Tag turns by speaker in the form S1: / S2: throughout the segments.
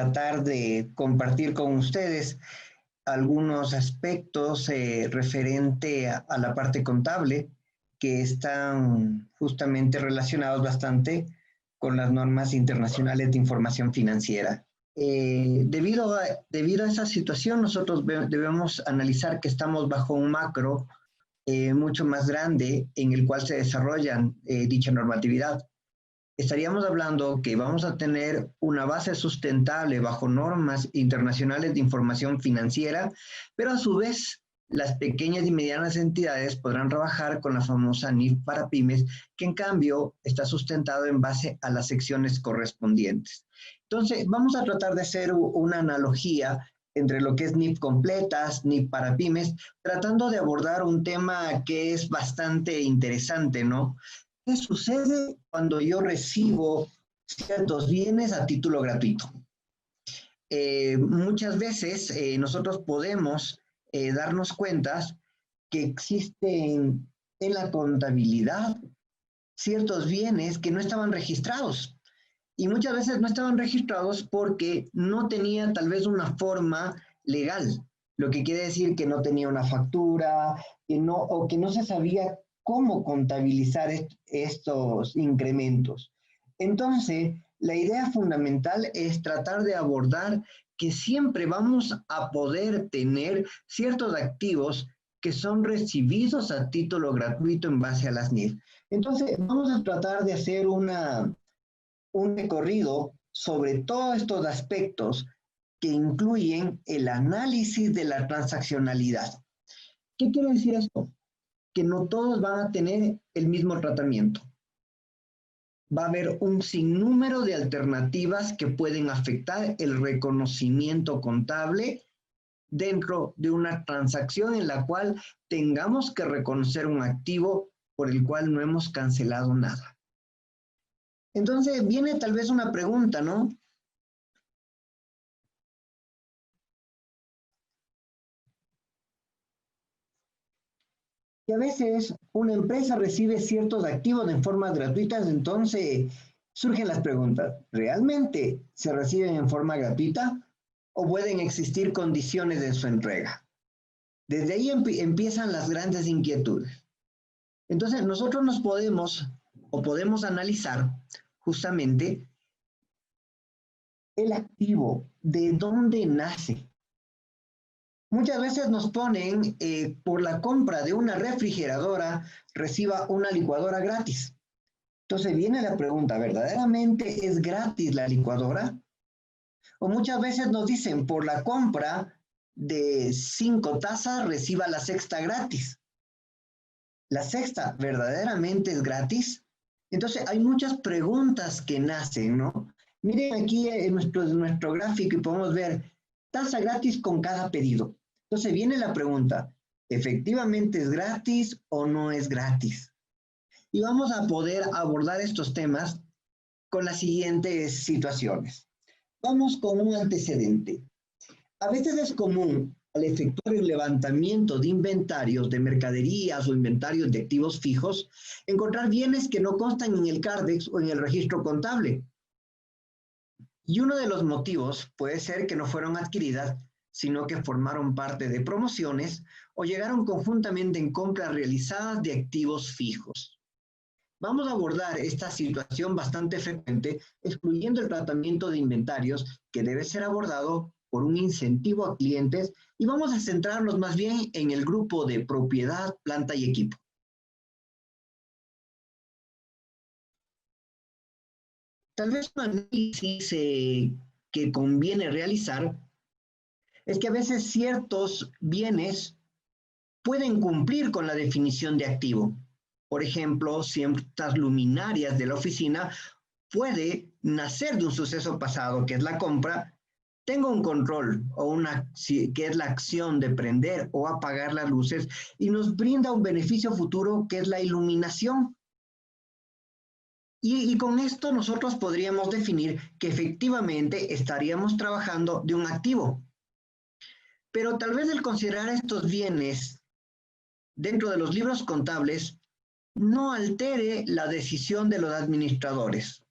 S1: tratar de compartir con ustedes algunos aspectos referente a la parte contable que están justamente relacionados bastante con las normas internacionales de información financiera. Debido a esa situación, nosotros debemos analizar que estamos bajo un macro mucho más grande en el cual se desarrollan dicha normatividad. Estaríamos hablando que vamos a tener una base sustentable bajo normas internacionales de información financiera, pero a su vez las pequeñas y medianas entidades podrán trabajar con la famosa NIF para pymes, que en cambio está sustentado en base a las secciones correspondientes. Entonces, vamos a tratar de hacer una analogía entre lo que es NIF completas, NIF para pymes, tratando de abordar un tema que es bastante interesante, ¿no? ¿Qué sucede cuando yo recibo ciertos bienes a título gratuito? Muchas veces nosotros podemos darnos cuenta que existen en la contabilidad ciertos bienes que no estaban registrados. Y muchas veces no estaban registrados porque no tenía tal vez una forma legal, lo que quiere decir que no tenía una factura, o que no se sabía cómo contabilizar estos incrementos. Entonces, la idea fundamental es tratar de abordar que siempre vamos a poder tener ciertos activos que son recibidos a título gratuito en base a las NIF. Entonces, vamos a tratar de hacer un recorrido sobre todos estos aspectos que incluyen el análisis de la transaccionalidad. ¿Qué quiere decir esto? Que no todos van a tener el mismo tratamiento. Va a haber un sinnúmero de alternativas que pueden afectar el reconocimiento contable dentro de una transacción en la cual tengamos que reconocer un activo por el cual no hemos cancelado nada. Entonces viene tal vez una pregunta, ¿no? Que a veces una empresa recibe ciertos activos en forma gratuita, entonces surgen las preguntas, ¿realmente se reciben en forma gratuita o pueden existir condiciones de su entrega? Desde ahí empiezan las grandes inquietudes. Entonces nosotros podemos analizar justamente el activo, de dónde nace. Muchas veces nos ponen, por la compra de una refrigeradora, reciba una licuadora gratis. Entonces viene la pregunta, ¿verdaderamente es gratis la licuadora? O muchas veces nos dicen, por la compra de 5 tazas, reciba la sexta gratis. ¿La sexta verdaderamente es gratis? Entonces hay muchas preguntas que nacen, ¿no? Miren aquí en nuestro gráfico y podemos ver tasa gratis con cada pedido. Entonces viene la pregunta, ¿efectivamente es gratis o no es gratis? Y vamos a poder abordar estos temas con las siguientes situaciones. Vamos con un antecedente. A veces es común, al efectuar el levantamiento de inventarios de mercaderías o inventarios de activos fijos, encontrar bienes que no constan en el CARDEX o en el registro contable. Y uno de los motivos puede ser que no fueron adquiridas, sino que formaron parte de promociones o llegaron conjuntamente en compras realizadas de activos fijos. Vamos a abordar esta situación bastante frecuente, excluyendo el tratamiento de inventarios que debe ser abordado por un incentivo a clientes, y vamos a centrarnos más bien en el grupo de propiedad, planta y equipo. Tal vez un análisis que conviene realizar es que a veces ciertos bienes pueden cumplir con la definición de activo. Por ejemplo, ciertas luminarias de la oficina puede nacer de un suceso pasado, que es la compra. Tengo un control que es la acción de prender o apagar las luces y nos brinda un beneficio futuro que es la iluminación. Y con esto nosotros podríamos definir que efectivamente estaríamos trabajando de un activo. Pero tal vez el considerar estos bienes dentro de los libros contables no altere la decisión de los administradores.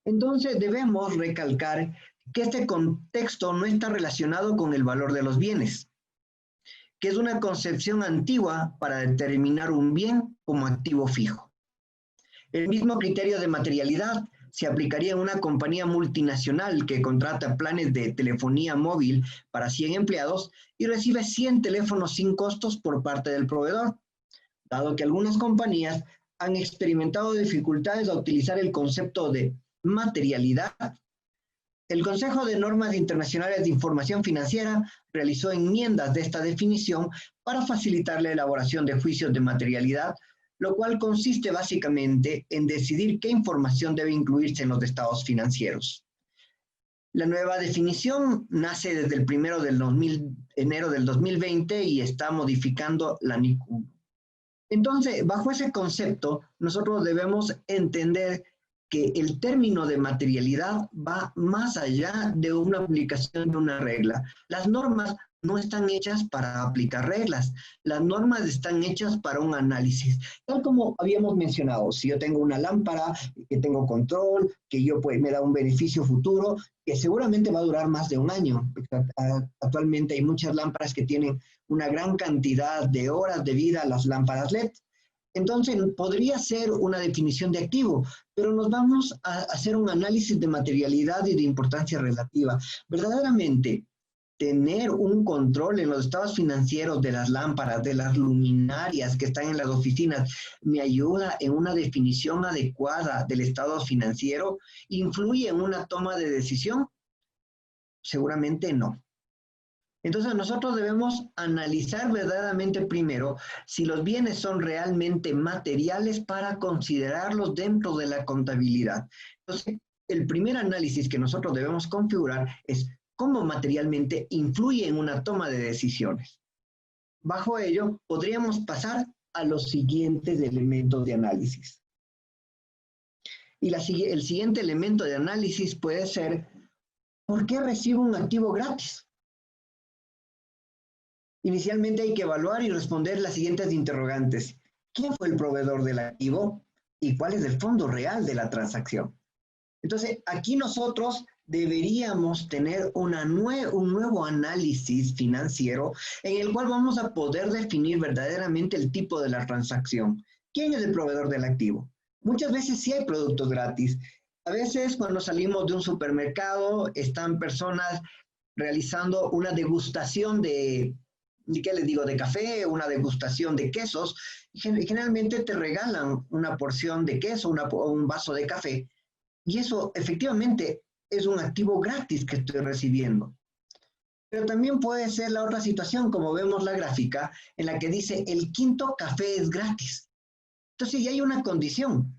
S1: Entonces debemos recalcar que este contexto no está relacionado con el valor de los bienes, que es una concepción antigua para determinar un bien como activo fijo. El mismo criterio de materialidad se aplicaría en una compañía multinacional que contrata planes de telefonía móvil para 100 empleados y recibe 100 teléfonos sin costos por parte del proveedor, dado que algunas compañías han experimentado dificultades a utilizar el concepto de materialidad. El Consejo de Normas Internacionales de Información Financiera realizó enmiendas de esta definición para facilitar la elaboración de juicios de materialidad, lo cual consiste básicamente en decidir qué información debe incluirse en los estados financieros. La nueva definición nace desde el enero del 2020 y está modificando la NIC 1. Entonces, bajo ese concepto, nosotros debemos entender que el término de materialidad va más allá de una aplicación de una regla. Las normas no están hechas para aplicar reglas, las normas están hechas para un análisis. Tal como habíamos mencionado, si yo tengo una lámpara, que tengo control, que me da un beneficio futuro, que seguramente va a durar más de un año. Actualmente hay muchas lámparas que tienen una gran cantidad de horas de vida, las lámparas LED. Entonces, podría ser una definición de activo, pero nos vamos a hacer un análisis de materialidad y de importancia relativa. Verdaderamente, tener un control en los estados financieros de las lámparas, de las luminarias que están en las oficinas, ¿me ayuda en una definición adecuada del estado financiero? ¿Influye en una toma de decisión? Seguramente no. Entonces nosotros debemos analizar verdaderamente primero si los bienes son realmente materiales para considerarlos dentro de la contabilidad. Entonces, el primer análisis que nosotros debemos configurar es cómo materialmente influye en una toma de decisiones. Bajo ello, podríamos pasar a los siguientes elementos de análisis. Y el siguiente elemento de análisis puede ser, ¿por qué recibo un activo gratis? Inicialmente hay que evaluar y responder las siguientes interrogantes. ¿Quién fue el proveedor del activo? ¿Y cuál es el fondo real de la transacción? Entonces, aquí nosotros deberíamos tener un nuevo análisis financiero en el cual vamos a poder definir verdaderamente el tipo de la transacción. ¿Quién es el proveedor del activo? Muchas veces sí hay productos gratis. A veces cuando salimos de un supermercado están personas realizando una degustación de café, una degustación de quesos, y generalmente te regalan una porción de queso, un vaso de café, y eso efectivamente es un activo gratis que estoy recibiendo. Pero también puede ser la otra situación, como vemos la gráfica, en la que dice el quinto café es gratis. Entonces ya hay una condición.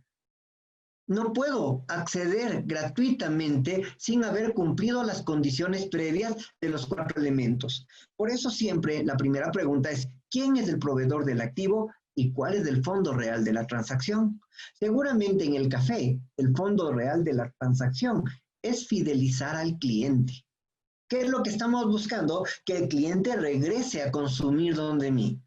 S1: No puedo acceder gratuitamente sin haber cumplido las condiciones previas de los 4 elementos. Por eso siempre la primera pregunta es, ¿quién es el proveedor del activo y cuál es el fondo real de la transacción? Seguramente en el café, el fondo real de la transacción es fidelizar al cliente. ¿Qué es lo que estamos buscando? Que el cliente regrese a consumir donde mí,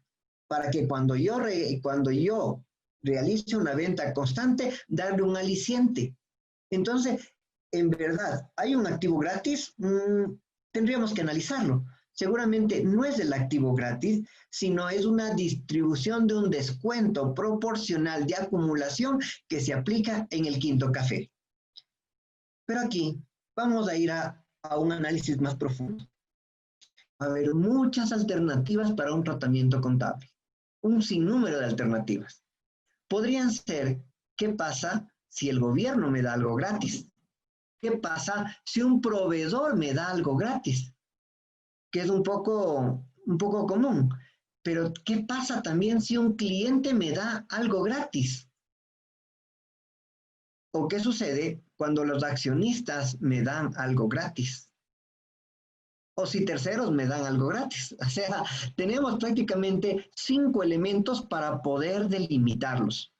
S1: para que cuando yo realice una venta constante, darle un aliciente. Entonces, en verdad, ¿hay un activo gratis? Tendríamos que analizarlo. Seguramente no es el activo gratis, sino es una distribución de un descuento proporcional de acumulación que se aplica en el quinto café. Pero aquí vamos a ir a un análisis más profundo. Va a haber muchas alternativas para un tratamiento contable, un sinnúmero de alternativas. Podrían ser, ¿qué pasa si el gobierno me da algo gratis? ¿Qué pasa si un proveedor me da algo gratis? Que es un poco común. Pero, ¿qué pasa también si un cliente me da algo gratis? ¿O qué sucede cuando los accionistas me dan algo gratis? O si terceros me dan algo gratis. O sea, tenemos prácticamente 5 elementos para poder delimitarlos.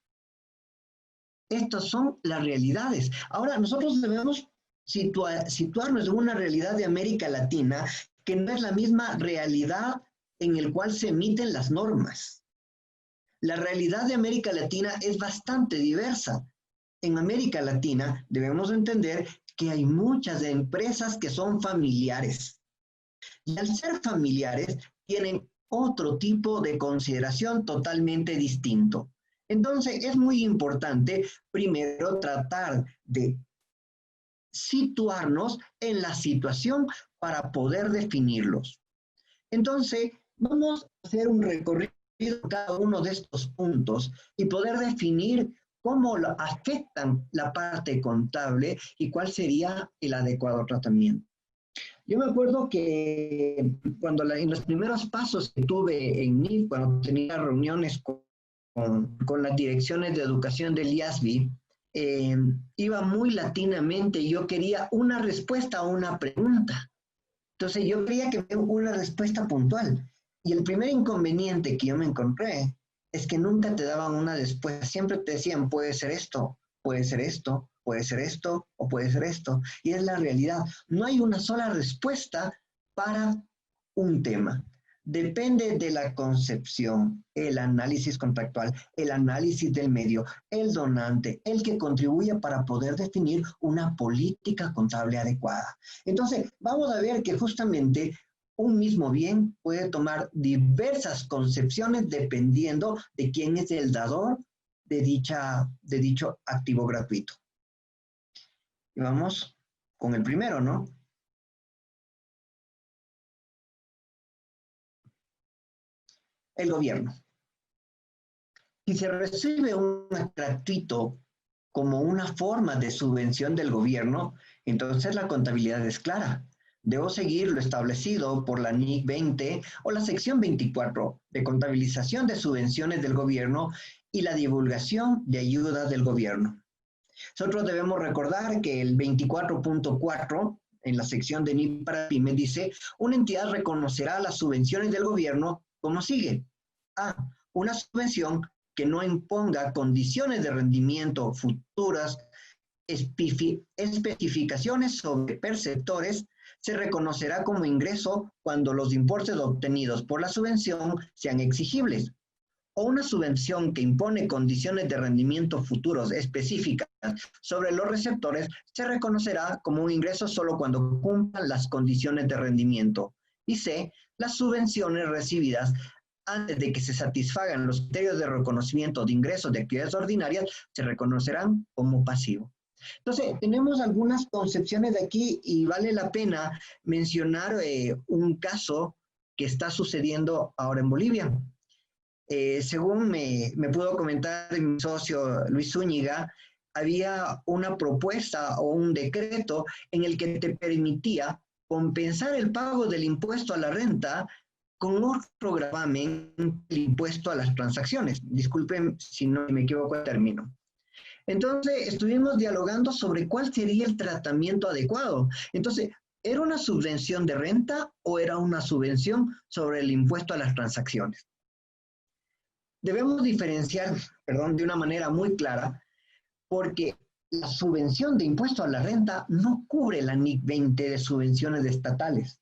S1: Estas son las realidades. Ahora, nosotros debemos situarnos en una realidad de América Latina que no es la misma realidad en el cual se emiten las normas. La realidad de América Latina es bastante diversa. En América Latina debemos entender que hay muchas empresas que son familiares. Y al ser familiares, tienen otro tipo de consideración totalmente distinto. Entonces, es muy importante primero tratar de situarnos en la situación para poder definirlos. Entonces, vamos a hacer un recorrido en cada uno de estos puntos y poder definir cómo afectan la parte contable y cuál sería el adecuado tratamiento. Yo me acuerdo que en los primeros pasos que tuve en NIF, cuando tenía reuniones con las direcciones de educación del IASBI, iba muy latinamente y yo quería una respuesta a una pregunta. Entonces yo quería que me diera una respuesta puntual. Y el primer inconveniente que yo me encontré es que nunca te daban una respuesta. Siempre te decían, puede ser esto, puede ser esto, puede ser esto o puede ser esto. Y es la realidad. No hay una sola respuesta para un tema. Depende de la concepción, el análisis contractual, el análisis del medio, el donante, el que contribuye para poder definir una política contable adecuada. Entonces, vamos a ver que justamente un mismo bien puede tomar diversas concepciones dependiendo de quién es el dador de dicho activo gratuito. Y vamos con el primero, ¿no? El gobierno. Si se recibe un gratuito como una forma de subvención del gobierno, entonces la contabilidad es clara. Debo seguir lo establecido por la NIC 20 o la sección 24 de contabilización de subvenciones del gobierno y la divulgación de ayuda del gobierno. Nosotros debemos recordar que el 24.4 en la sección de NIC para pymes dice, una entidad reconocerá las subvenciones del gobierno como sigue. A. Una subvención que no imponga condiciones de rendimiento futuras, especificaciones sobre perceptores, se reconocerá como ingreso cuando los importes obtenidos por la subvención sean exigibles. O una subvención que impone condiciones de rendimiento futuros específicas sobre los receptores se reconocerá como un ingreso solo cuando cumplan las condiciones de rendimiento. Y C. Las subvenciones recibidas antes de que se satisfagan los criterios de reconocimiento de ingresos de actividades ordinarias, se reconocerán como pasivo. Entonces, tenemos algunas concepciones de aquí y vale la pena mencionar un caso que está sucediendo ahora en Bolivia. Según me pudo comentar mi socio Luis Zúñiga, había una propuesta o un decreto en el que te permitía compensar el pago del impuesto a la renta con otro gravamen, el impuesto a las transacciones. Disculpen si no me equivoco el término. Entonces, estuvimos dialogando sobre cuál sería el tratamiento adecuado. Entonces, ¿era una subvención de renta o era una subvención sobre el impuesto a las transacciones? Debemos diferenciar, de una manera muy clara, porque la subvención de impuesto a la renta no cubre la NIC 20 de subvenciones estatales.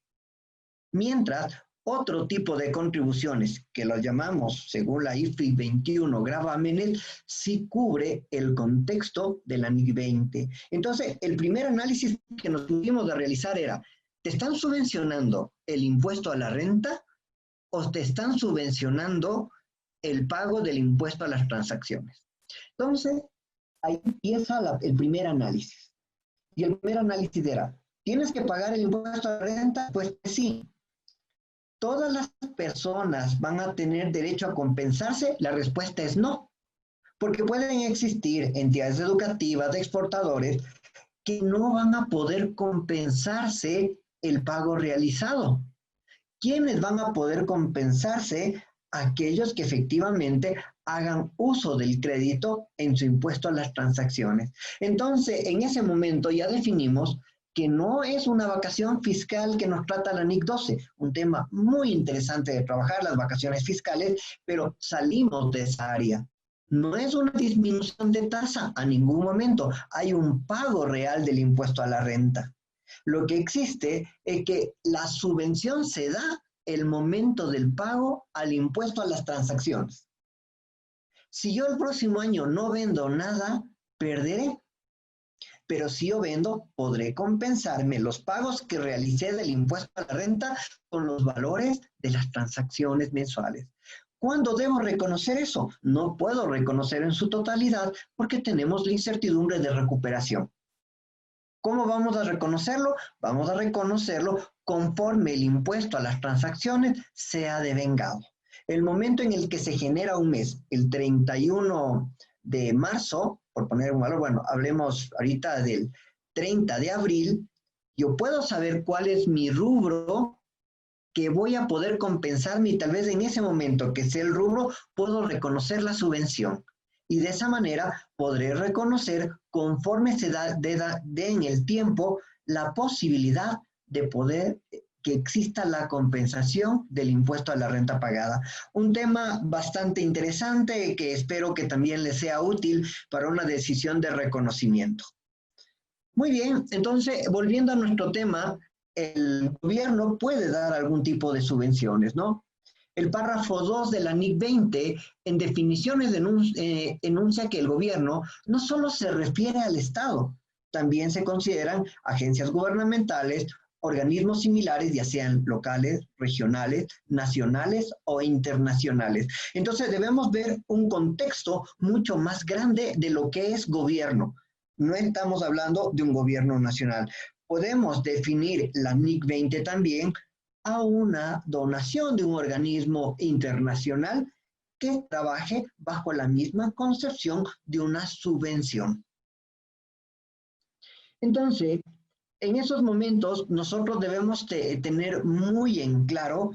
S1: Mientras, otro tipo de contribuciones, que las llamamos, según la IFRIC 21, gravámenes, sí cubre el contexto de la NIC 20. Entonces, el primer análisis que nos tuvimos de realizar era, ¿te están subvencionando el impuesto a la renta o te están subvencionando el pago del impuesto a las transacciones? Entonces, ahí empieza el primer análisis. Y el primer análisis era, ¿tienes que pagar el impuesto a la renta? Pues sí. ¿Todas las personas van a tener derecho a compensarse? La respuesta es no, porque pueden existir entidades educativas de exportadores que no van a poder compensarse el pago realizado. ¿Quiénes van a poder compensarse? Aquellos que efectivamente hagan uso del crédito en su impuesto a las transacciones. Entonces, en ese momento ya definimos que no es una vacación fiscal que nos trata la NIC 12, un tema muy interesante de trabajar, las vacaciones fiscales, pero salimos de esa área. No es una disminución de tasa a ningún momento, hay un pago real del impuesto a la renta. Lo que existe es que la subvención se da el momento del pago al impuesto a las transacciones. Si yo el próximo año no vendo nada, perderé. pero si yo vendo, podré compensarme los pagos que realicé del impuesto a la renta con los valores de las transacciones mensuales. ¿Cuándo debo reconocer eso? No puedo reconocer en su totalidad porque tenemos la incertidumbre de recuperación. ¿Cómo vamos a reconocerlo? Vamos a reconocerlo conforme el impuesto a las transacciones sea devengado. El momento en el que se genera un mes, el 31 de marzo, por poner un valor, bueno, hablemos ahorita del 30 de abril, yo puedo saber cuál es mi rubro que voy a poder compensarme y tal vez en ese momento que sea el rubro, puedo reconocer la subvención. Y de esa manera podré reconocer conforme se dé en el tiempo la posibilidad de poder que exista la compensación del impuesto a la renta pagada. Un tema bastante interesante que espero que también les sea útil para una decisión de reconocimiento. Muy bien, entonces volviendo a nuestro tema, el gobierno puede dar algún tipo de subvenciones, ¿no? El párrafo 2 de la NIC 20, en definiciones enuncia que el gobierno no solo se refiere al Estado, también se consideran agencias gubernamentales, organismos similares, ya sean locales, regionales, nacionales o internacionales. Entonces debemos ver un contexto mucho más grande de lo que es gobierno. No estamos hablando de un gobierno nacional. Podemos definir la NIC 20 también a una donación de un organismo internacional que trabaje bajo la misma concepción de una subvención. Entonces, en esos momentos nosotros debemos tener muy en claro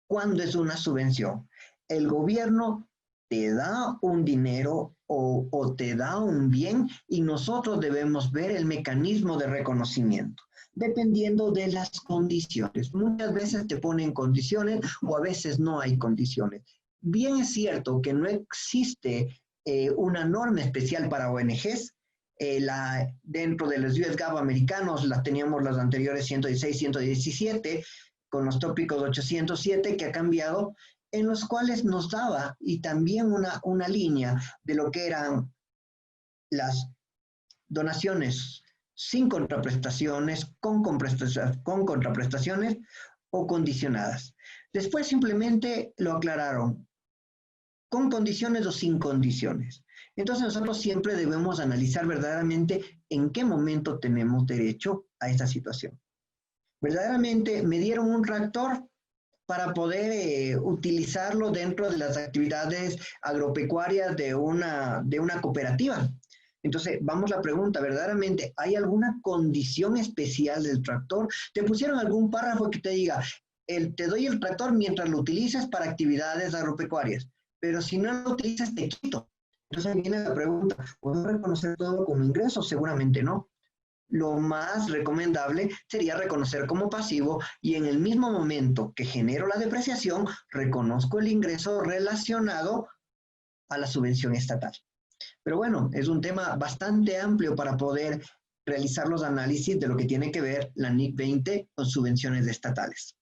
S1: cuándo es una subvención. El gobierno te da un dinero o te da un bien y nosotros debemos ver el mecanismo de reconocimiento, dependiendo de las condiciones. Muchas veces te ponen condiciones o a veces no hay condiciones. Bien es cierto que no existe una norma especial para ONGs. Dentro de los US GAAP americanos las teníamos las anteriores 116, 117, con los tópicos 807 que ha cambiado, en los cuales nos daba y también una línea de lo que eran las donaciones sin contraprestaciones, con contraprestaciones o condicionadas. Después simplemente lo aclararon, con condiciones o sin condiciones. Entonces nosotros siempre debemos analizar verdaderamente en qué momento tenemos derecho a esta situación. Verdaderamente me dieron un tractor para poder utilizarlo dentro de las actividades agropecuarias de una cooperativa. Entonces, vamos a la pregunta, ¿verdaderamente hay alguna condición especial del tractor? ¿Te pusieron algún párrafo que te diga, te doy el tractor mientras lo utilices para actividades agropecuarias, pero si no lo utilizas te quito? Entonces viene la pregunta, ¿puedo reconocer todo como ingreso? Seguramente no. Lo más recomendable sería reconocer como pasivo y en el mismo momento que genero la depreciación, reconozco el ingreso relacionado a la subvención estatal. Pero bueno, es un tema bastante amplio para poder realizar los análisis de lo que tiene que ver la NIC 20 con subvenciones estatales.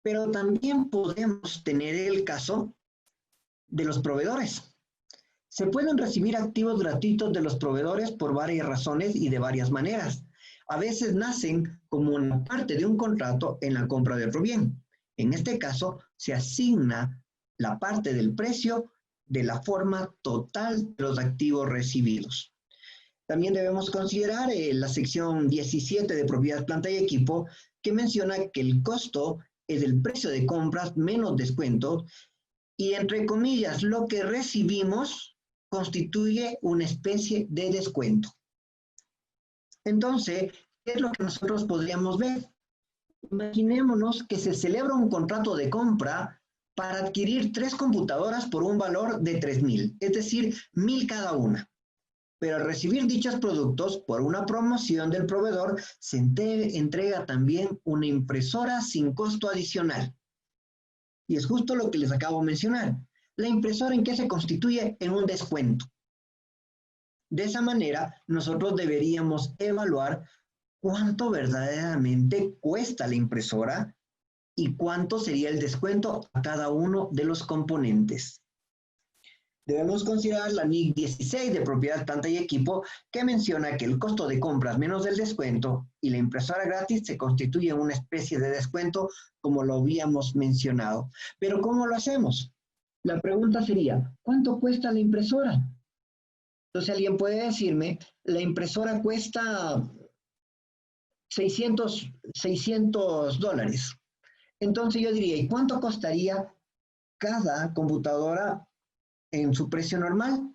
S1: Pero también podemos tener el caso de los proveedores. Se pueden recibir activos gratuitos de los proveedores por varias razones y de varias maneras. A veces nacen como una parte de un contrato en la compra de otro bien. En este caso, se asigna la parte del precio de la forma total de los activos recibidos. También debemos considerar la sección 17 de propiedad, planta y equipo, que menciona que el costo es el precio de compras menos descuento y, entre comillas, lo que recibimos constituye una especie de descuento. Entonces, ¿qué es lo que nosotros podríamos ver? Imaginémonos que se celebra un contrato de compra para adquirir 3 computadoras por un valor de 3.000, es decir, 1.000 cada una. Pero al recibir dichos productos por una promoción del proveedor, se entrega también una impresora sin costo adicional. Y es justo lo que les acabo de mencionar. La impresora, ¿en qué se constituye? En un descuento. De esa manera, nosotros deberíamos evaluar cuánto verdaderamente cuesta la impresora y cuánto sería el descuento a cada uno de los componentes. Debemos considerar la NIC 16 de propiedad, planta y equipo, que menciona que el costo de compras menos del descuento y la impresora gratis se constituye una especie de descuento, como lo habíamos mencionado. Pero ¿cómo lo hacemos? La pregunta sería, ¿cuánto cuesta la impresora? Entonces alguien puede decirme, la impresora cuesta $600. Entonces yo diría, ¿y cuánto costaría cada computadora en su precio normal?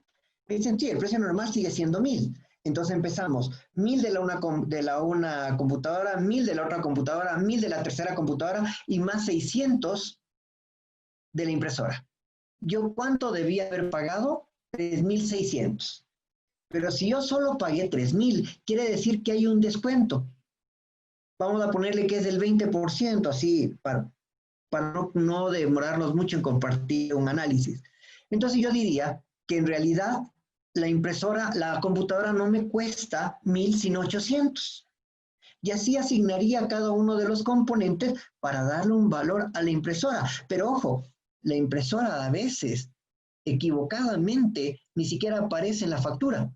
S1: Me dicen, sí, el precio normal sigue siendo 1000. Entonces empezamos, 1000 de una computadora, 1000 de la otra computadora, 1000 de la tercera computadora y más 600 de la impresora. ¿Yo cuánto debía haber pagado? 3600. Pero si yo solo pagué 3000, quiere decir que hay un descuento. Vamos a ponerle que es del 20%, así, para no demorarnos mucho en compartir un análisis. Entonces yo diría que en realidad la computadora no me cuesta 1000, sino 800. Y así asignaría cada uno de los componentes para darle un valor a la impresora. Pero ojo, la impresora a veces, equivocadamente, ni siquiera aparece en la factura.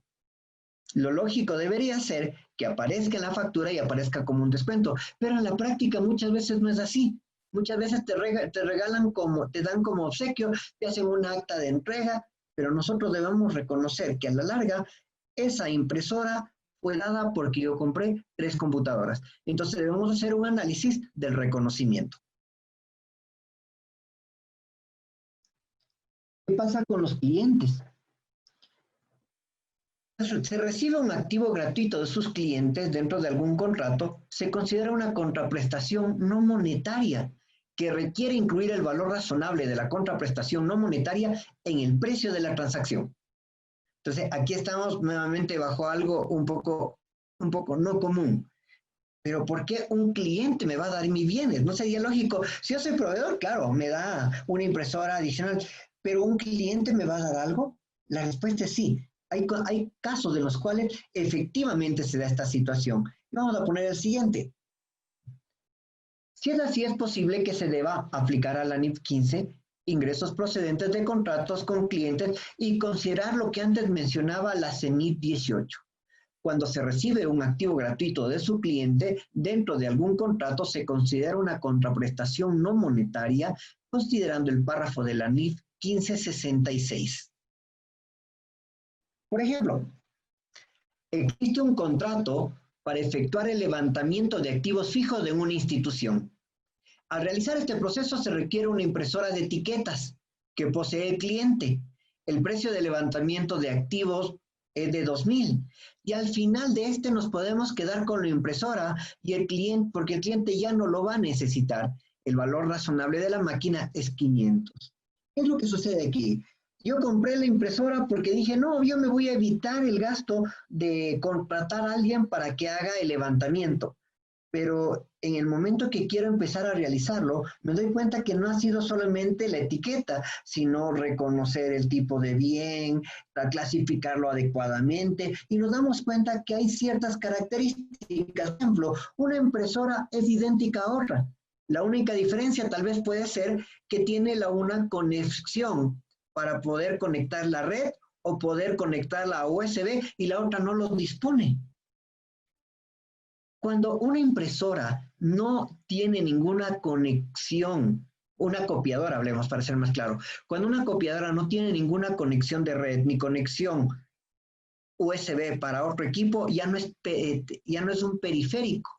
S1: Lo lógico debería ser que aparezca en la factura y aparezca como un descuento, pero en la práctica muchas veces no es así. Muchas veces te regalan te dan como obsequio, te hacen un acta de entrega, pero nosotros debemos reconocer que a la larga esa impresora fue dada porque yo compré 3 computadoras. Entonces debemos hacer un análisis del reconocimiento. ¿Qué pasa con los clientes? Se recibe un activo gratuito de sus clientes dentro de algún contrato, se considera una contraprestación no monetaria que requiere incluir el valor razonable de la contraprestación no monetaria en el precio de la transacción. Entonces, aquí estamos nuevamente bajo algo un poco no común. Pero ¿por qué un cliente me va a dar mis bienes? No sería lógico. Si yo soy proveedor, claro, me da una impresora adicional, pero ¿un cliente me va a dar algo? La respuesta es sí. Hay casos en los cuales efectivamente se da esta situación. Vamos a poner el siguiente. Si es así, es posible que se deba aplicar a la NIF 15 ingresos procedentes de contratos con clientes y considerar lo que antes mencionaba la CENIF 18. Cuando se recibe un activo gratuito de su cliente, dentro de algún contrato se considera una contraprestación no monetaria, considerando el párrafo de la NIF 1566. Por ejemplo, existe un contrato para efectuar el levantamiento de activos fijos de una institución. Al realizar este proceso se requiere una impresora de etiquetas que posee el cliente. El precio de levantamiento de activos es de 2000 y al final de este nos podemos quedar con la impresora y el cliente, porque el cliente ya no lo va a necesitar. El valor razonable de la máquina es 500. ¿Qué es lo que sucede aquí? Yo compré la impresora porque dije, no, yo me voy a evitar el gasto de contratar a alguien para que haga el levantamiento. Pero en el momento que quiero empezar a realizarlo, me doy cuenta que no ha sido solamente la etiqueta, sino reconocer el tipo de bien, clasificarlo adecuadamente, y nos damos cuenta que hay ciertas características. Por ejemplo, una impresora es idéntica a otra. La única diferencia tal vez puede ser que tiene una conexión para poder conectar la red o poder conectarla a USB y la otra no lo dispone. Cuando una impresora no tiene ninguna conexión, una copiadora, hablemos para ser más claro, cuando una copiadora no tiene ninguna conexión de red ni conexión USB para otro equipo, ya no es un periférico.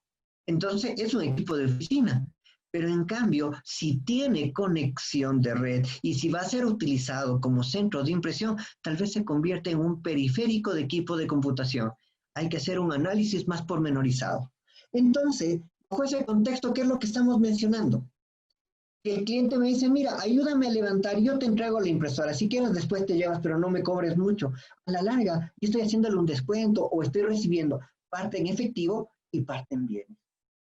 S1: Entonces es un equipo de oficina. Pero en cambio, si tiene conexión de red y si va a ser utilizado como centro de impresión, tal vez se convierte en un periférico de equipo de computación. Hay que hacer un análisis más pormenorizado. Entonces, bajo ese contexto, ¿qué es lo que estamos mencionando? Que el cliente me dice, mira, ayúdame a levantar, yo te entrego la impresora, si quieres después te llevas, pero no me cobres mucho. A la larga, yo estoy haciéndole un descuento o estoy recibiendo parte en efectivo y parte en bienes.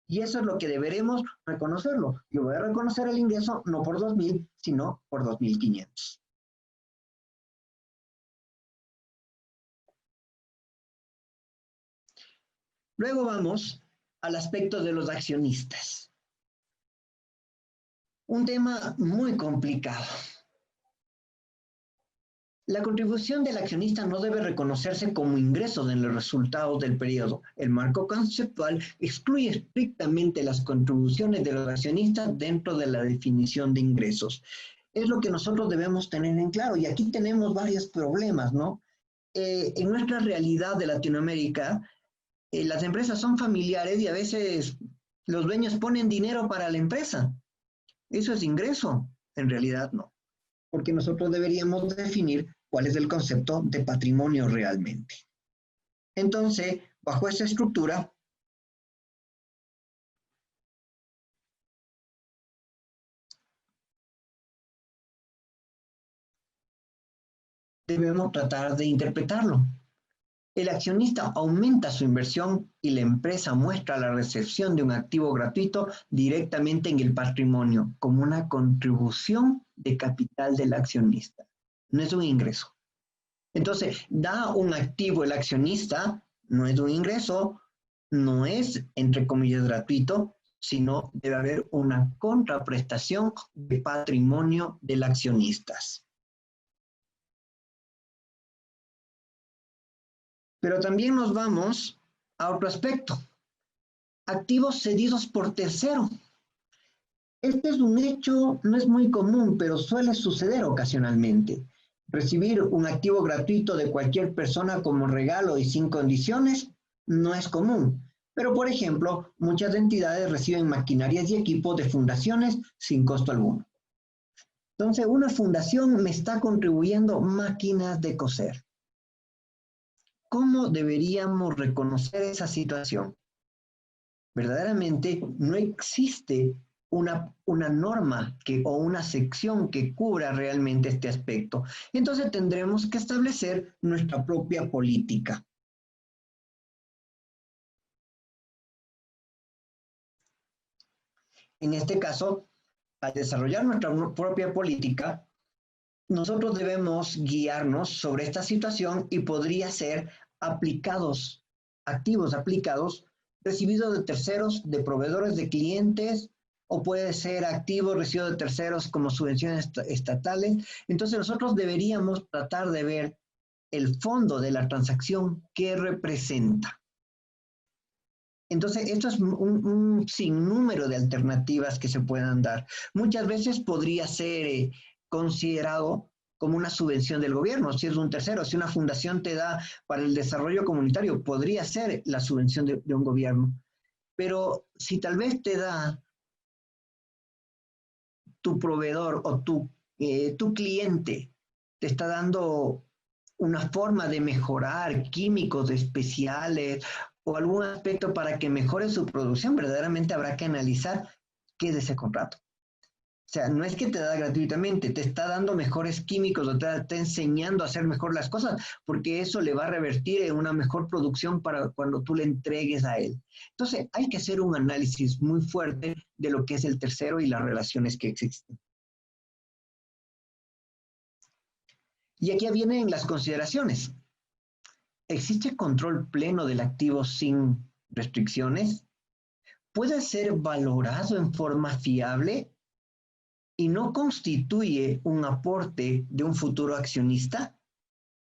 S1: Y eso es lo que deberemos reconocerlo. Yo voy a reconocer el ingreso no por 2000, sino por 2500. Luego vamos al aspecto de los accionistas. Un tema muy complicado. La contribución del accionista no debe reconocerse como ingreso en los resultados del periodo. El marco conceptual excluye estrictamente las contribuciones de los accionistas dentro de la definición de ingresos. Es lo que nosotros debemos tener en claro. Y aquí tenemos varios problemas, ¿no? En nuestra realidad de Latinoamérica, las empresas son familiares y a veces los dueños ponen dinero para la empresa. ¿Eso es ingreso? En realidad no, porque nosotros deberíamos definir cuál es el concepto de patrimonio realmente. Entonces, bajo esa estructura, debemos tratar de interpretarlo. El accionista aumenta su inversión y la empresa muestra la recepción de un activo gratuito directamente en el patrimonio como una contribución de capital del accionista. No es un ingreso. Entonces, da un activo el accionista, no es un ingreso, no es, entre comillas, gratuito, sino debe haber una contraprestación de patrimonio del accionista. Pero también nos vamos a otro aspecto. Activos cedidos por tercero. Este es un hecho, no es muy común, pero suele suceder ocasionalmente. Recibir un activo gratuito de cualquier persona como regalo y sin condiciones no es común. Pero, por ejemplo, muchas entidades reciben maquinarias y equipos de fundaciones sin costo alguno. Entonces, una fundación me está contribuyendo máquinas de coser. ¿Cómo deberíamos reconocer esa situación? Verdaderamente no existe una norma o una sección que cubra realmente este aspecto. Entonces tendremos que establecer nuestra propia política. En este caso, al desarrollar nuestra propia política, nosotros debemos guiarnos sobre esta situación y podría ser activos aplicados, recibidos de terceros, de proveedores de clientes, o puede ser activos recibidos de terceros como subvenciones estatales. Entonces nosotros deberíamos tratar de ver el fondo de la transacción que representa. Entonces, esto es un sinnúmero de alternativas que se puedan dar. Muchas veces podría ser considerado como una subvención del gobierno, si es un tercero, si una fundación te da para el desarrollo comunitario, podría ser la subvención de un gobierno. Pero si tal vez te da tu proveedor o tu cliente, te está dando una forma de mejorar químicos especiales o algún aspecto para que mejore su producción, verdaderamente habrá que analizar qué es ese contrato. O sea, no es que te da gratuitamente, te está dando mejores químicos o te está enseñando a hacer mejor las cosas, porque eso le va a revertir en una mejor producción para cuando tú le entregues a él. Entonces, hay que hacer un análisis muy fuerte de lo que es el tercero y las relaciones que existen. Y aquí vienen las consideraciones. ¿Existe control pleno del activo sin restricciones? ¿Puede ser valorado en forma fiable y no constituye un aporte de un futuro accionista?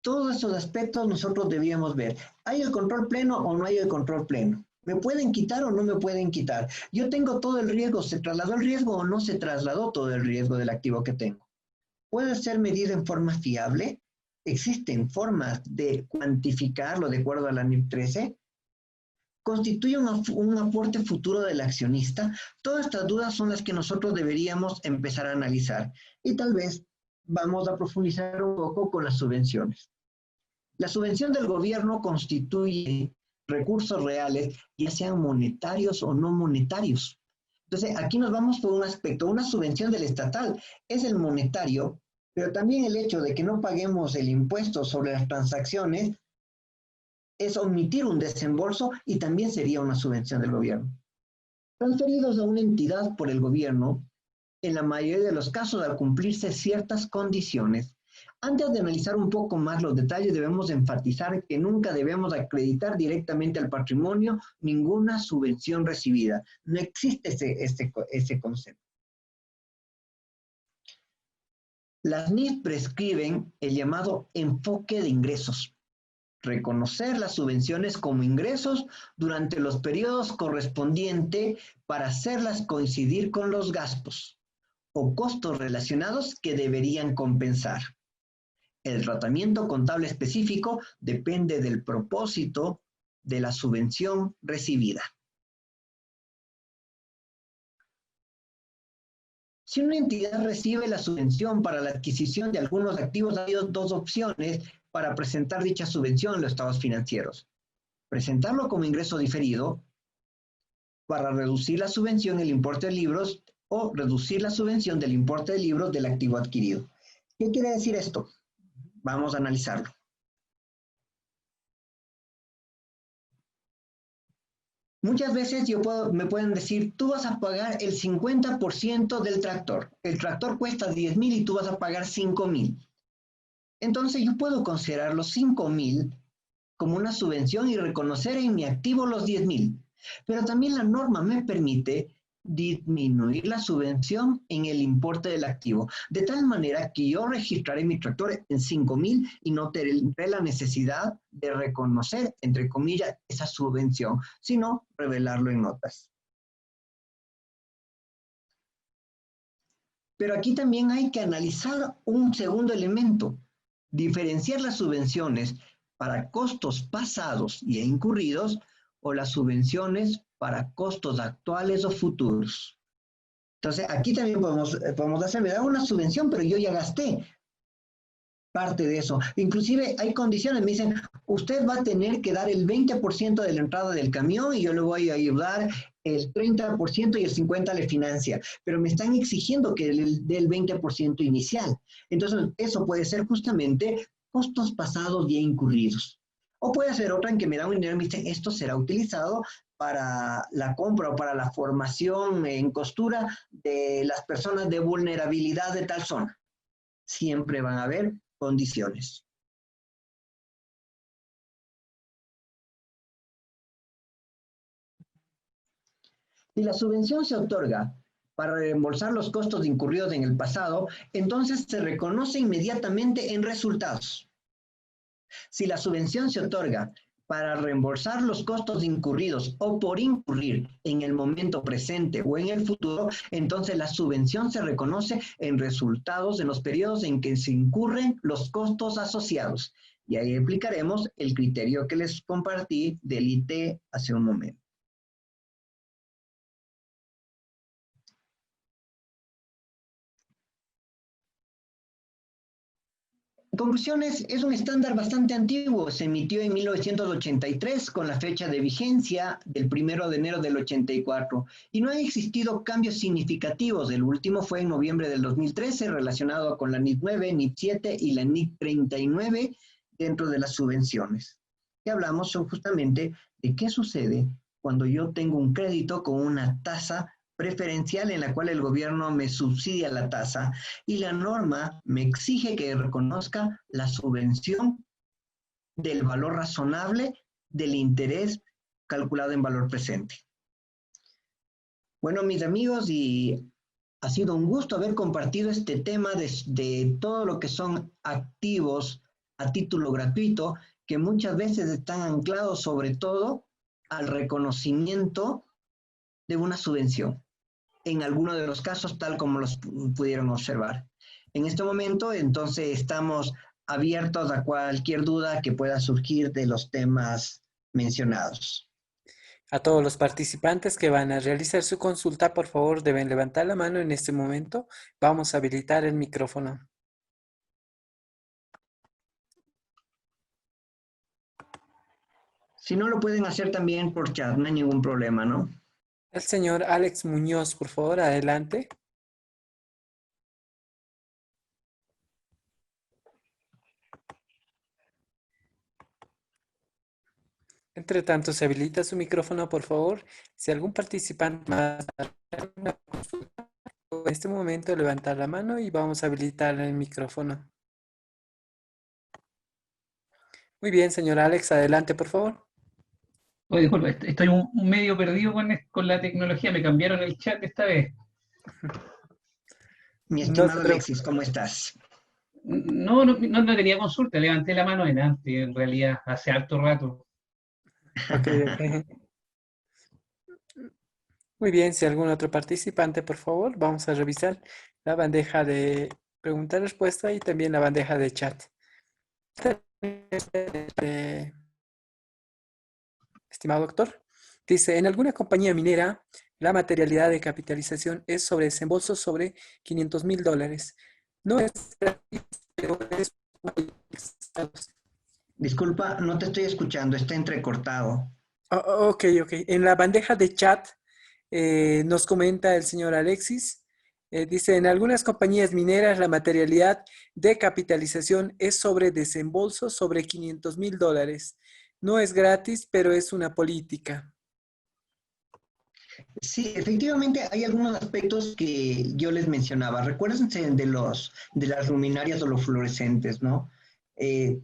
S1: Todos esos aspectos nosotros debíamos ver. ¿Hay el control pleno o no hay el control pleno? ¿Me pueden quitar o no me pueden quitar? Yo tengo todo el riesgo, ¿se trasladó el riesgo o no se trasladó todo el riesgo del activo que tengo? ¿Puede ser medido en forma fiable? ¿Existen formas de cuantificarlo de acuerdo a la NIP 13? ¿Constituye un aporte futuro del accionista? Todas estas dudas son las que nosotros deberíamos empezar a analizar. Y tal vez vamos a profundizar un poco con las subvenciones. La subvención del gobierno constituye recursos reales, ya sean monetarios o no monetarios. Entonces, aquí nos vamos por un aspecto. Una subvención del estatal es el monetario, pero también el hecho de que no paguemos el impuesto sobre las transacciones es omitir un desembolso y también sería una subvención del gobierno. Transferidos a una entidad por el gobierno, en la mayoría de los casos al cumplirse ciertas condiciones. Antes de analizar un poco más los detalles, debemos enfatizar que nunca debemos acreditar directamente al patrimonio ninguna subvención recibida. No existe ese concepto. Las NIF prescriben el llamado enfoque de ingresos, reconocer las subvenciones como ingresos durante los periodos correspondientes para hacerlas coincidir con los gastos o costos relacionados que deberían compensar. El tratamiento contable específico depende del propósito de la subvención recibida. Si una entidad recibe la subvención para la adquisición de algunos activos, hay dos opciones para presentar dicha subvención en los estados financieros. Presentarlo como ingreso diferido para reducir la subvención el importe de libros o reducir la subvención del importe de libros del activo adquirido. ¿Qué quiere decir esto? Vamos a analizarlo. Muchas veces me pueden decir, tú vas a pagar el 50% del tractor. El tractor cuesta 10.000 y tú vas a pagar 5.000. Entonces yo puedo considerar los 5.000 como una subvención y reconocer en mi activo los 10.000. Pero también la norma me permite disminuir la subvención en el importe del activo, de tal manera que yo registraré mi tractor en 5.000 y no tendré la necesidad de reconocer, entre comillas, esa subvención, sino revelarlo en notas. Pero aquí también hay que analizar un segundo elemento, diferenciar las subvenciones para costos pasados y incurridos o las subvenciones para costos actuales o futuros. Entonces, aquí también podemos hacer, me da una subvención, pero yo ya gasté parte de eso. Inclusive hay condiciones, me dicen, usted va a tener que dar el 20% de la entrada del camión y yo le voy a ayudar el 30% y el 50% le financia, pero me están exigiendo que dé el 20% inicial. Entonces, eso puede ser justamente costos pasados ya incurridos. O puede ser otra en que me da un dinero y me dice, esto será utilizado para la compra o para la formación en costura de las personas de vulnerabilidad de tal zona. Siempre van a haber condiciones. Si la subvención se otorga para reembolsar los costos incurridos en el pasado, entonces se reconoce inmediatamente en resultados. Si la subvención se otorga para reembolsar los costos incurridos o por incurrir en el momento presente o en el futuro, entonces la subvención se reconoce en resultados en los periodos en que se incurren los costos asociados. Y ahí aplicaremos el criterio que les compartí del IT hace un momento. En conclusiones, es un estándar bastante antiguo, se emitió en 1983 con la fecha de vigencia del 1 de enero del 84 y no han existido cambios significativos. El último fue en noviembre del 2013 relacionado con la NIC 9, NIC 7 y la NIC 39 dentro de las subvenciones. Que hablamos son justamente de qué sucede cuando yo tengo un crédito con una tasa preferencial en la cual el gobierno me subsidia la tasa y la norma me exige que reconozca la subvención del valor razonable del interés calculado en valor presente. Bueno, mis amigos, y ha sido un gusto haber compartido este tema de todo lo que son activos a título gratuito, que muchas veces están anclados sobre todo al reconocimiento de una subvención. En algunos de los casos, tal como los pudieron observar. En este momento, entonces, estamos abiertos a cualquier duda que pueda surgir de los temas mencionados.
S2: A todos los participantes que van a realizar su consulta, por favor, deben levantar la mano en este momento. Vamos a habilitar el micrófono.
S1: Si no, lo pueden hacer también por chat, no hay ningún problema, ¿no?
S2: El señor Alex Muñoz, por favor, adelante. Entre tanto, se habilita su micrófono, por favor. Si algún participante más en este momento, levanta la mano y vamos a habilitar el micrófono. Muy bien, señor Alex, adelante, por favor.
S3: Oye, disculpa, estoy un medio perdido con la tecnología. Me cambiaron el chat esta vez.
S1: Mi
S2: No se
S1: estimado
S2: preocupe.
S1: Alexis, ¿cómo estás?
S3: No tenía consulta, levanté la mano en realidad, hace harto rato.
S2: Ok, ok. Muy bien, si algún otro participante, por favor, vamos a revisar la bandeja de pregunta-respuesta y también la bandeja de chat. Eh, Estimado doctor, dice, en alguna compañía minera, la materialidad de capitalización es sobre desembolso sobre $500,000. No es gratis, pero es...
S1: Disculpa, no te estoy escuchando, está entrecortado.
S2: Ok, ok. En la bandeja de chat nos comenta el señor Alexis, dice, en algunas compañías mineras la materialidad de capitalización es sobre desembolso sobre $500,000. No es gratis, pero es una política.
S1: Sí, efectivamente hay algunos aspectos que yo les mencionaba. Recuérdense de las luminarias o los fluorescentes, ¿no?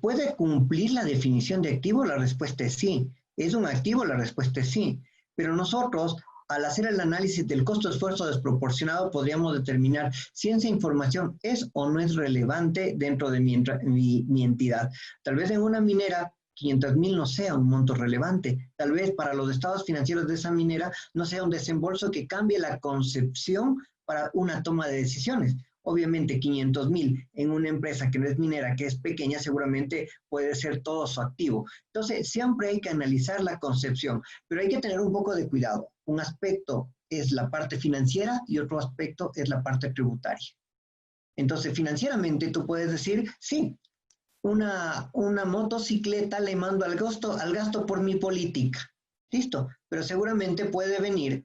S1: ¿Puede cumplir la definición de activo? La respuesta es sí. ¿Es un activo? La respuesta es sí. Pero nosotros, al hacer el análisis del costo-esfuerzo desproporcionado, podríamos determinar si esa información es o no es relevante dentro de mi entidad. Tal vez en una minera 500,000 no sea un monto relevante. Tal vez para los estados financieros de esa minera no sea un desembolso que cambie la concepción para una toma de decisiones. Obviamente 500,000 en una empresa que no es minera, que es pequeña, seguramente puede ser todo su activo. Entonces, siempre hay que analizar la concepción, pero hay que tener un poco de cuidado. Un aspecto es la parte financiera y otro aspecto es la parte tributaria. Entonces, financieramente tú puedes decir, sí, una motocicleta le mando al gasto por mi política. Listo, pero seguramente puede venir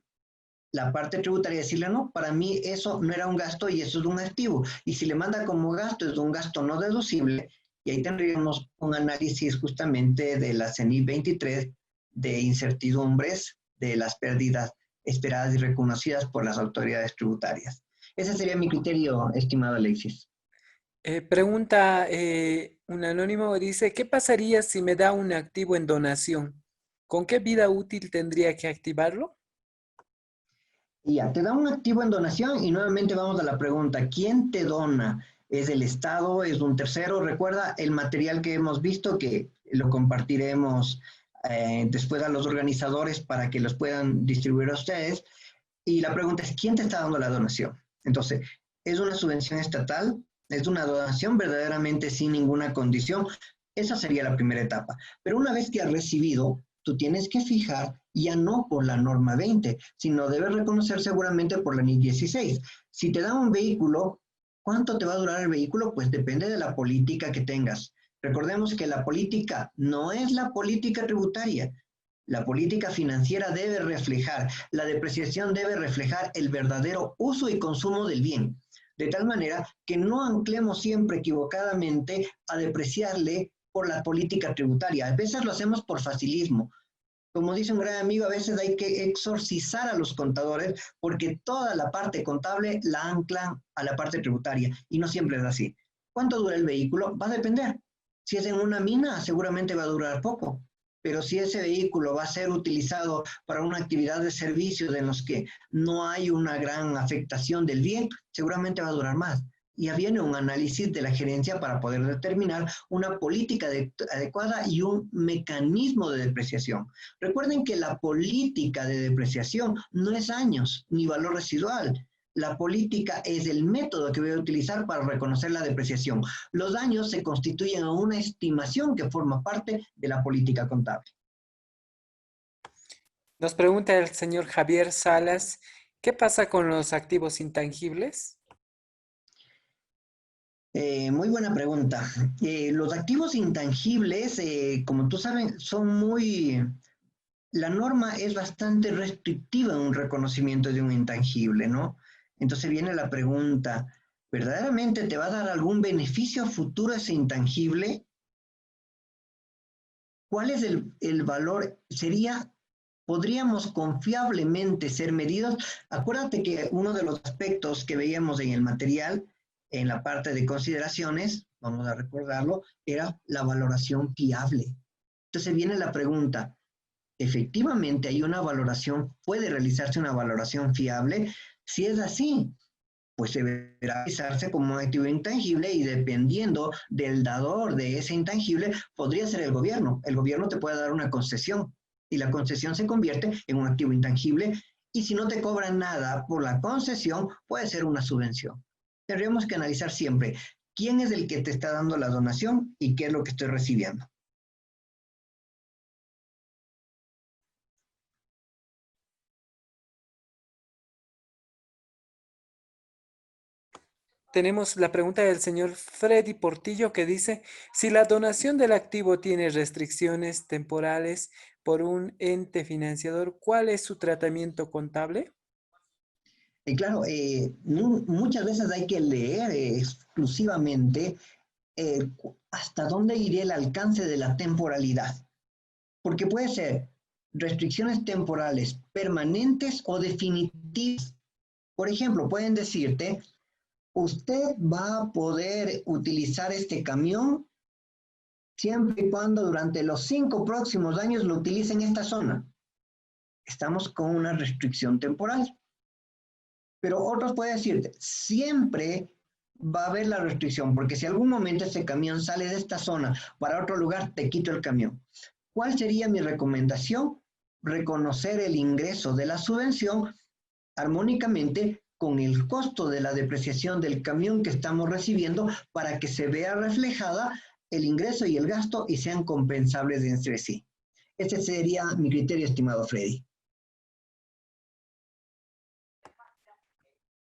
S1: la parte tributaria y decirle, no, para mí eso no era un gasto y eso es un activo. Y si le manda como gasto, es un gasto no deducible. Y ahí tendríamos un análisis justamente de la CENI 23 de incertidumbres de las pérdidas esperadas y reconocidas por las autoridades tributarias. Ese sería mi criterio, estimado Alexis.
S2: Pregunta un anónimo, dice, ¿qué pasaría si me da un activo en donación? ¿Con qué vida útil tendría que activarlo?
S1: Y ya, te da un activo en donación y nuevamente vamos a la pregunta, ¿quién te dona? ¿Es el Estado? ¿Es un tercero? Recuerda el material que hemos visto que lo compartiremos después a los organizadores para que los puedan distribuir a ustedes. Y la pregunta es, ¿quién te está dando la donación? Entonces, ¿es una subvención estatal? ¿Es una donación verdaderamente sin ninguna condición? Esa sería la primera etapa. Pero una vez que has recibido, tú tienes que fijar ya no por la norma 20, sino debes reconocer seguramente por la NIC 16. Si te dan un vehículo, ¿cuánto te va a durar el vehículo? Pues depende de la política que tengas. Recordemos que la política no es la política tributaria. La política financiera debe reflejar, la depreciación debe reflejar el verdadero uso y consumo del bien, de tal manera que no anclemos siempre equivocadamente a depreciarle por la política tributaria. A veces lo hacemos por facilismo. Como dice un gran amigo, a veces hay que exorcizar a los contadores porque toda la parte contable la anclan a la parte tributaria y no siempre es así. ¿Cuánto dura el vehículo? Va a depender. Si es en una mina, seguramente va a durar poco, pero si ese vehículo va a ser utilizado para una actividad de servicios en los que no hay una gran afectación del bien, seguramente va a durar más. Ya viene un análisis de la gerencia para poder determinar una política adecuada y un mecanismo de depreciación. Recuerden que la política de depreciación no es años ni valor residual. La política es el método que voy a utilizar para reconocer la depreciación. Los daños se constituyen en una estimación que forma parte de la política contable.
S2: Nos pregunta el señor Javier Salas, ¿qué pasa con los activos intangibles?
S1: Muy buena pregunta. Los activos intangibles, como tú sabes, son muy... La norma es bastante restrictiva en un reconocimiento de un intangible, ¿no? Entonces viene la pregunta, ¿verdaderamente te va a dar algún beneficio futuro ese intangible? ¿Cuál es el valor? ¿Podríamos confiablemente ser medidos? Acuérdate que uno de los aspectos que veíamos en el material, en la parte de consideraciones, vamos a recordarlo, era la valoración fiable. Entonces viene la pregunta, ¿efectivamente hay una valoración, puede realizarse una valoración fiable? Si es así, pues deberá realizarse como un activo intangible y dependiendo del dador de ese intangible, podría ser el gobierno. El gobierno te puede dar una concesión y la concesión se convierte en un activo intangible y si no te cobran nada por la concesión, puede ser una subvención. Tendríamos que analizar siempre quién es el que te está dando la donación y qué es lo que estoy recibiendo.
S2: Tenemos la pregunta del señor Freddy Portillo que dice, si la donación del activo tiene restricciones temporales por un ente financiador, ¿cuál es su tratamiento contable?
S1: Y claro, muchas veces hay que leer exclusivamente hasta dónde iría el alcance de la temporalidad, porque puede ser restricciones temporales permanentes o definitivas. Por ejemplo, pueden decirte, usted va a poder utilizar este camión siempre y cuando durante los 5 próximos años lo utilice en esta zona. Estamos con una restricción temporal. Pero otros pueden decirte, siempre va a haber la restricción, porque si algún momento ese camión sale de esta zona para otro lugar, te quito el camión. ¿Cuál sería mi recomendación? Reconocer el ingreso de la subvención armónicamente con el costo de la depreciación del camión que estamos recibiendo para que se vea reflejada el ingreso y el gasto y sean compensables entre sí. Este sería mi criterio, estimado Freddy.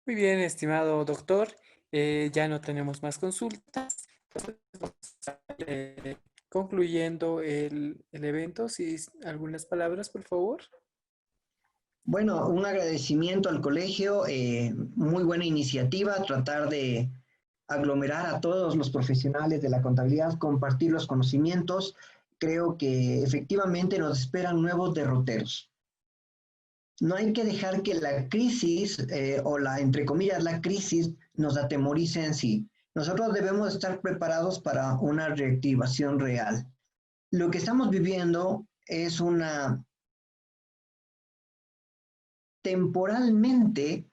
S2: Muy bien, estimado doctor. Ya no tenemos más consultas. Entonces, vamos a ir, concluyendo el evento. Si algunas palabras, por favor.
S1: Bueno, un agradecimiento al colegio, muy buena iniciativa, tratar de aglomerar a todos los profesionales de la contabilidad, compartir los conocimientos. Creo que efectivamente nos esperan nuevos derroteros. No hay que dejar que la crisis o la, entre comillas, la crisis nos atemorice en sí. Nosotros debemos estar preparados para una reactivación real. Lo que estamos viviendo es una temporalmente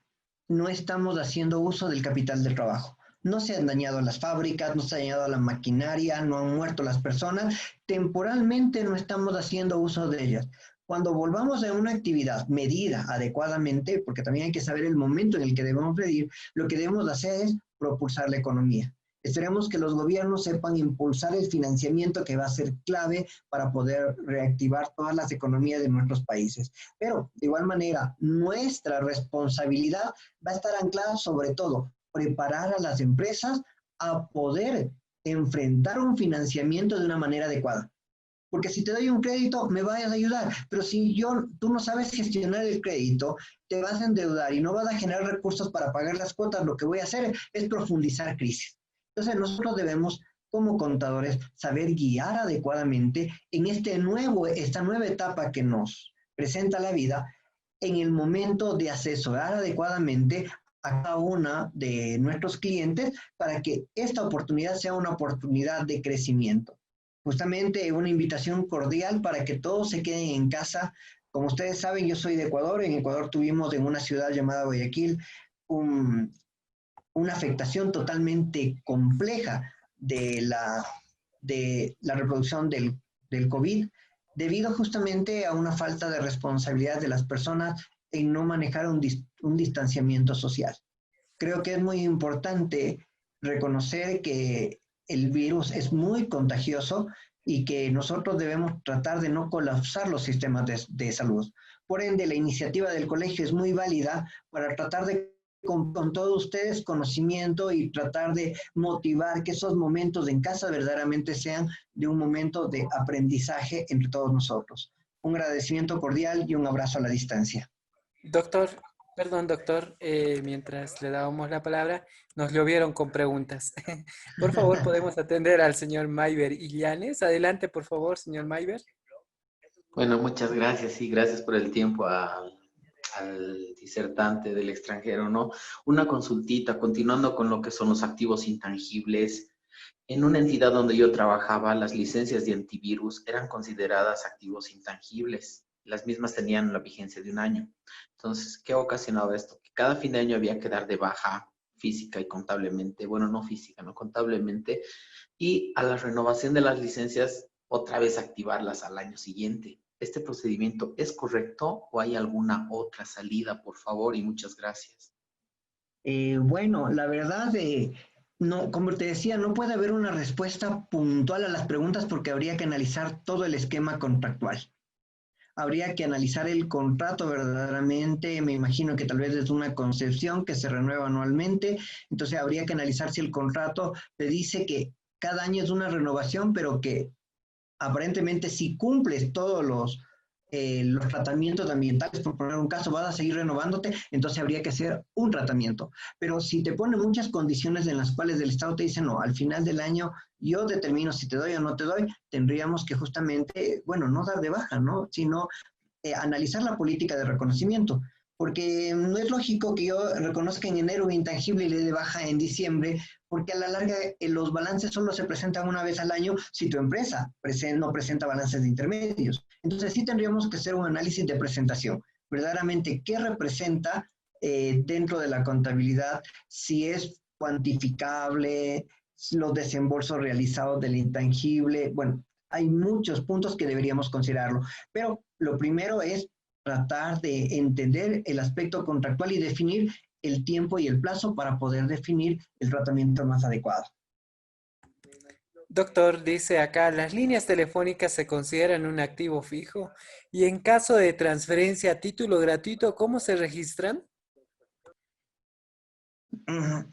S1: no estamos haciendo uso del capital del trabajo. No se han dañado las fábricas, no se ha dañado la maquinaria, no han muerto las personas. Temporalmente no estamos haciendo uso de ellas. Cuando volvamos a una actividad medida adecuadamente, porque también hay que saber el momento en el que debemos medir, lo que debemos hacer es propulsar la economía. Esperemos que los gobiernos sepan impulsar el financiamiento que va a ser clave para poder reactivar todas las economías de nuestros países. Pero, de igual manera, nuestra responsabilidad va a estar anclada sobre todo preparar a las empresas a poder enfrentar un financiamiento de una manera adecuada. Porque si te doy un crédito, me vas a ayudar, pero si tú no sabes gestionar el crédito, te vas a endeudar y no vas a generar recursos para pagar las cuotas, lo que voy a hacer es profundizar crisis. Entonces nosotros debemos, como contadores, saber guiar adecuadamente en esta nueva etapa que nos presenta la vida, en el momento de asesorar adecuadamente a cada una de nuestros clientes para que esta oportunidad sea una oportunidad de crecimiento. Justamente una invitación cordial para que todos se queden en casa. Como ustedes saben, yo soy de Ecuador. En Ecuador tuvimos en una ciudad llamada Guayaquil una afectación totalmente compleja de la reproducción del COVID, debido justamente a una falta de responsabilidad de las personas en no manejar un distanciamiento social. Creo que es muy importante reconocer que el virus es muy contagioso y que nosotros debemos tratar de no colapsar los sistemas de salud. Por ende, la iniciativa del colegio es muy válida para tratar de con todos ustedes conocimiento y tratar de motivar que esos momentos en casa verdaderamente sean de un momento de aprendizaje entre todos nosotros. Un agradecimiento cordial y un abrazo a la distancia.
S2: Doctor, perdón, doctor, mientras le dábamos la palabra, nos llovieron con preguntas. Por favor, podemos atender al señor Mayber Illanes. Adelante, por favor, señor Mayber.
S4: Bueno, muchas gracias y gracias por el tiempo al disertante del extranjero, ¿no? Una consultita, continuando con lo que son los activos intangibles. En una entidad donde yo trabajaba, las licencias de antivirus eran consideradas activos intangibles. Las mismas tenían la vigencia de 1 año. Entonces, ¿qué ocasionaba esto? Que cada fin de año había que dar de baja física y contablemente, bueno, no física, no contablemente, y a la renovación de las licencias otra vez activarlas al año siguiente. ¿Este procedimiento es correcto o hay alguna otra salida, por favor? Y muchas gracias.
S1: Bueno, la verdad, no, como te decía, no puede haber una respuesta puntual a las preguntas porque habría que analizar todo el esquema contractual. Habría que analizar el contrato verdaderamente, me imagino que tal vez es una concepción que se renueva anualmente, entonces habría que analizar si el contrato te dice que cada año es una renovación, pero que aparentemente si cumples todos los tratamientos ambientales, por poner un caso, vas a seguir renovándote, entonces habría que hacer un tratamiento. Pero si te pone muchas condiciones en las cuales el Estado te dice, no, al final del año yo determino si te doy o no te doy, tendríamos que justamente, bueno, no dar de baja, ¿no? Sino analizar la política de reconocimiento. Porque no es lógico que yo reconozca en enero un intangible y le dé baja en diciembre, porque a la larga los balances solo se presentan una vez al año si tu empresa no presenta balances de intermedios. Entonces sí tendríamos que hacer un análisis de presentación. Verdaderamente, ¿qué representa dentro de la contabilidad? Si es cuantificable, los desembolsos realizados del intangible. Bueno, hay muchos puntos que deberíamos considerarlo, pero lo primero es tratar de entender el aspecto contractual y definir el tiempo y el plazo para poder definir el tratamiento más adecuado.
S2: Doctor, dice acá, las líneas telefónicas se consideran un activo fijo y en caso de transferencia a título gratuito, ¿cómo se registran?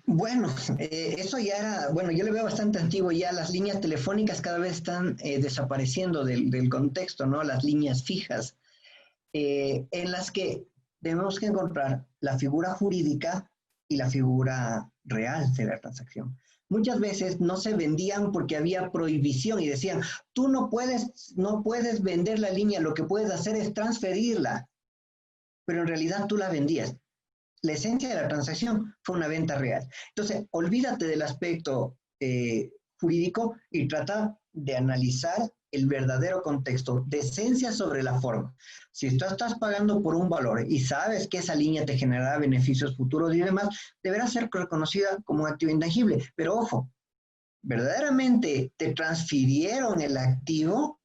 S1: Bueno, eso ya era, bueno, yo le veo bastante antiguo ya, las líneas telefónicas cada vez están desapareciendo del contexto, ¿no? Las líneas fijas, en las que tenemos que encontrar la figura jurídica y la figura real de la transacción. Muchas veces no se vendían porque había prohibición y decían, tú no puedes vender la línea, lo que puedes hacer es transferirla, pero en realidad tú la vendías. La esencia de la transacción fue una venta real. Entonces, olvídate del aspecto jurídico y trata de analizar el verdadero contexto, de esencia sobre la forma. Si tú estás pagando por un valor y sabes que esa línea te generará beneficios futuros y demás, deberá ser reconocida como un activo intangible. Pero ojo, verdaderamente te transfirieron el activo,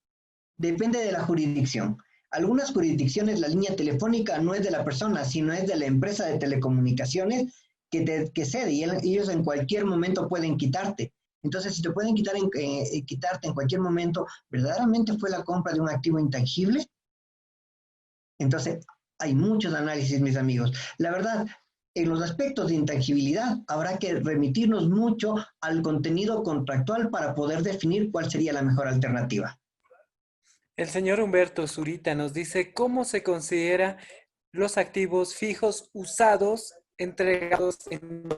S1: depende de la jurisdicción. Algunas jurisdicciones la línea telefónica no es de la persona, sino es de la empresa de telecomunicaciones que cede y ellos en cualquier momento pueden quitarte. Entonces, si te pueden quitarte en cualquier momento, ¿verdaderamente fue la compra de un activo intangible? Entonces, hay muchos análisis, mis amigos. La verdad, en los aspectos de intangibilidad habrá que remitirnos mucho al contenido contractual para poder definir cuál sería la mejor alternativa.
S2: El señor Humberto Zurita nos dice cómo se considera los activos fijos usados entregados en...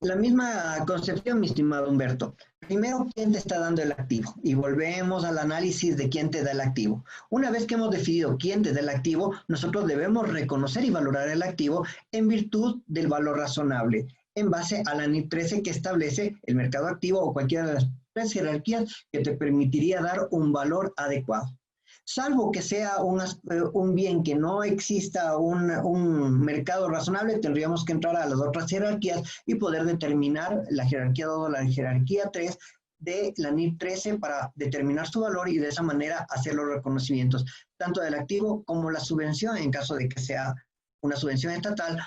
S1: La misma concepción, mi estimado Humberto. Primero, ¿quién te está dando el activo? Y volvemos al análisis de quién te da el activo. Una vez que hemos definido quién te da el activo, nosotros debemos reconocer y valorar el activo en virtud del valor razonable, en base a la NIF 13 que establece el mercado activo o cualquiera de las tres jerarquías que te permitiría dar un valor adecuado. Salvo que sea un bien que no exista un mercado razonable, tendríamos que entrar a las otras jerarquías y poder determinar la jerarquía 2 o la jerarquía 3 de la NIF 13 para determinar su valor y de esa manera hacer los reconocimientos, tanto del activo como la subvención en caso de que sea una subvención estatal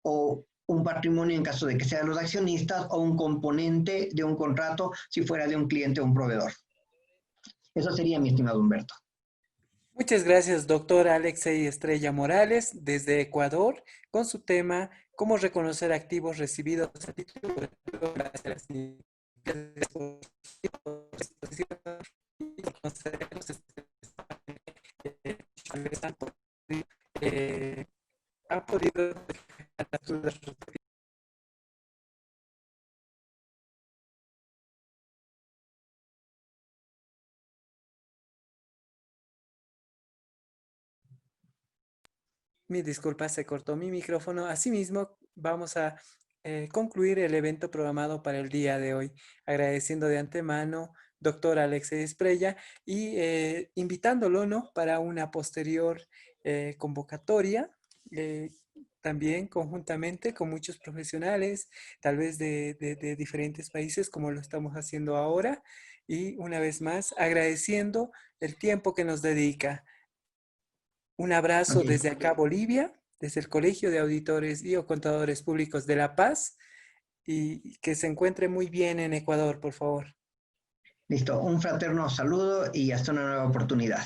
S1: o un patrimonio en caso de que sean los accionistas o un componente de un contrato si fuera de un cliente o un proveedor. Eso sería, mi estimado Humberto.
S2: Muchas gracias, doctor Alexei Estrella Morales, desde Ecuador, con su tema ¿Cómo reconocer activos recibidos a título gratuito gracias a ha podido las dudas. Mi disculpa, se cortó mi micrófono. Asimismo, vamos a concluir el evento programado para el día de hoy, agradeciendo de antemano, doctor Alexei Esprella, y invitándolo, ¿no?, para una posterior convocatoria también conjuntamente con muchos profesionales, tal vez de diferentes países como lo estamos haciendo ahora. Y una vez más, agradeciendo el tiempo que nos dedica. Un abrazo
S1: Ok.
S2: desde acá, Bolivia, desde el Colegio de Auditores y o Contadores Públicos de La Paz, y que se encuentre muy bien en Ecuador, por favor.
S1: Listo, un fraterno saludo y hasta una nueva oportunidad.